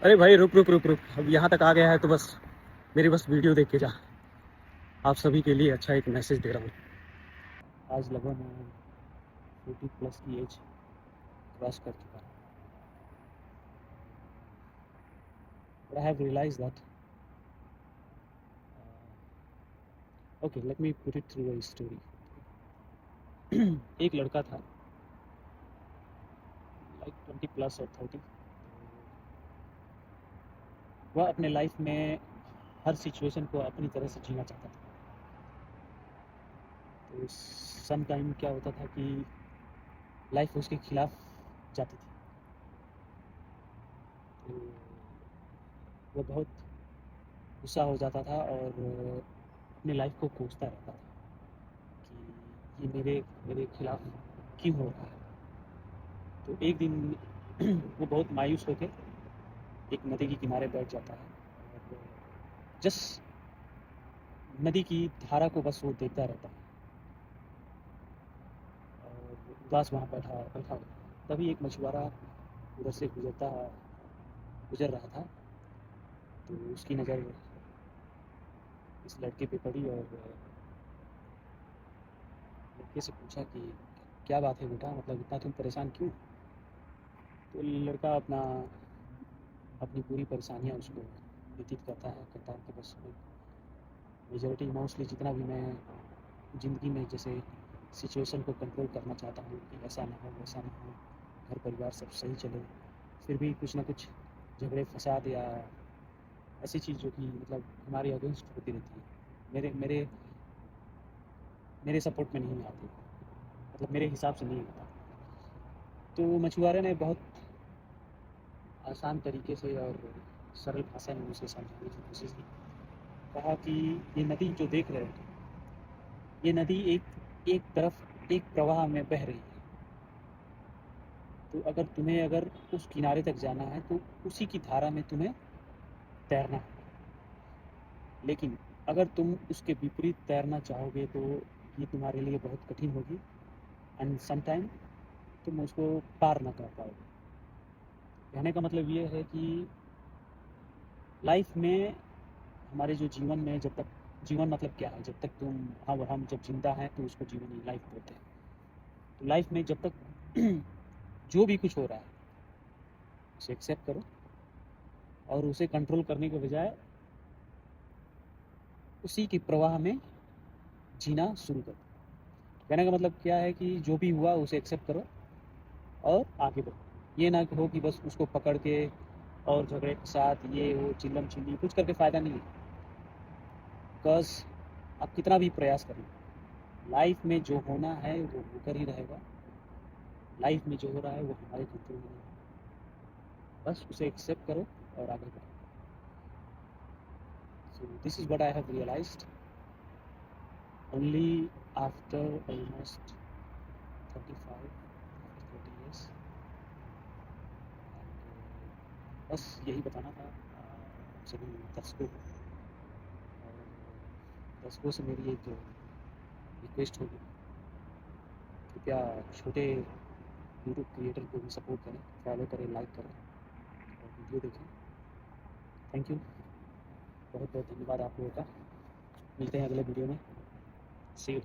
अरे भाई रुक रुक रुक रुक, अब यहाँ तक आ गया है तो बस मेरी बस वीडियो देख के जा। आप सभी के लिए अच्छा एक मैसेज दे रहा हूँ। आज लगभग मैं 40+ की एज क्रॉस कर चुका हूँ। But I have realized that okay, let me put it through a story. एक लड़का था लाइक 20+ और 30। वह अपने लाइफ में हर सिचुएशन को अपनी तरह से जीना चाहता था। तो सम टाइम क्या होता था कि लाइफ उसके खिलाफ जाती थी। तो वो बहुत गुस्सा हो जाता था और अपनी लाइफ को कोसता रहता था कि ये मेरे खिलाफ क्यों हो रहा है। तो एक दिन वो बहुत मायूस होकर एक नदी के किनारे बैठ जाता है और जस्ट नदी की धारा को बस वो देखता रहता है और उदास वहाँ बैठा। तभी एक मछुआरा उधर से गुजर रहा था। तो उसकी नज़र इस लड़के पे पड़ी और लड़के से पूछा कि क्या बात है बेटा, मतलब इतना तुम परेशान क्यों। तो लड़का अपनी पूरी परेशानियाँ उसको व्यतीत करता है कि बस मेजॉरिटी मोस्टली जितना भी मैं ज़िंदगी में जैसे सिचुएशन को कंट्रोल करना चाहता हूँ कि ऐसा ना हो वैसा ना हो, घर परिवार सब सही चले, फिर भी कुछ ना कुछ झगड़े फसाद या ऐसी चीज़ जो कि मतलब हमारे अगेंस्ट होती रहती है, मेरे मेरे मेरे सपोर्ट में नहीं आती, मतलब मेरे हिसाब से नहीं होता। तो मछुआरे ने बहुत आसान तरीके से और सरल भाषा में उसे समझाने की कोशिश की। कहा कि ये नदी जो देख रहे हो, ये नदी एक तरफ एक प्रवाह में बह रही है। तो अगर उस किनारे तक जाना है तो उसी की धारा में तुम्हें तैरना है। लेकिन अगर तुम उसके विपरीत तैरना चाहोगे तो ये तुम्हारे लिए बहुत कठिन होगी एंड सम टाइम तुम उसको पार ना कर पाओगे। कहने का मतलब ये है कि लाइफ में हमारे जो जीवन में जब तक जीवन मतलब क्या है, जब तक हम जब जिंदा हैं तो उसको जीवन ही लाइफ बोलते हैं। तो लाइफ में जब तक जो भी कुछ हो रहा है उसे एक्सेप्ट करो और उसे कंट्रोल करने के बजाय उसी के प्रवाह में जीना शुरू करो। कहने का मतलब क्या है कि जो भी हुआ उसे एक्सेप्ट करो और आगे बढ़ो। ये ना हो कि बस उसको पकड़ के और झगड़े के साथ ये वो चिल्लम चिल्ली कुछ करके फ़ायदा नहीं है। बिकॉज आप कितना भी प्रयास करें, लाइफ में जो होना है वो होकर ही रहेगा। लाइफ में जो हो रहा है वो हमारे कंट्रोल में नहीं है। बस उसे एक्सेप्ट करो और आगे बढ़ो। So this is what I have realised only after almost 35 40 years। बस यही बताना था सभी दर्शकों को। और दर्शकों से मेरी एक रिक्वेस्ट होगी, कृपया छोटे यूट्यूब क्रिएटर को भी सपोर्ट करें, फॉलो करें, लाइक करें और वीडियो देखें। थैंक यू, बहुत बहुत धन्यवाद आप लोगों का। मिलते हैं अगले वीडियो में। सी यू।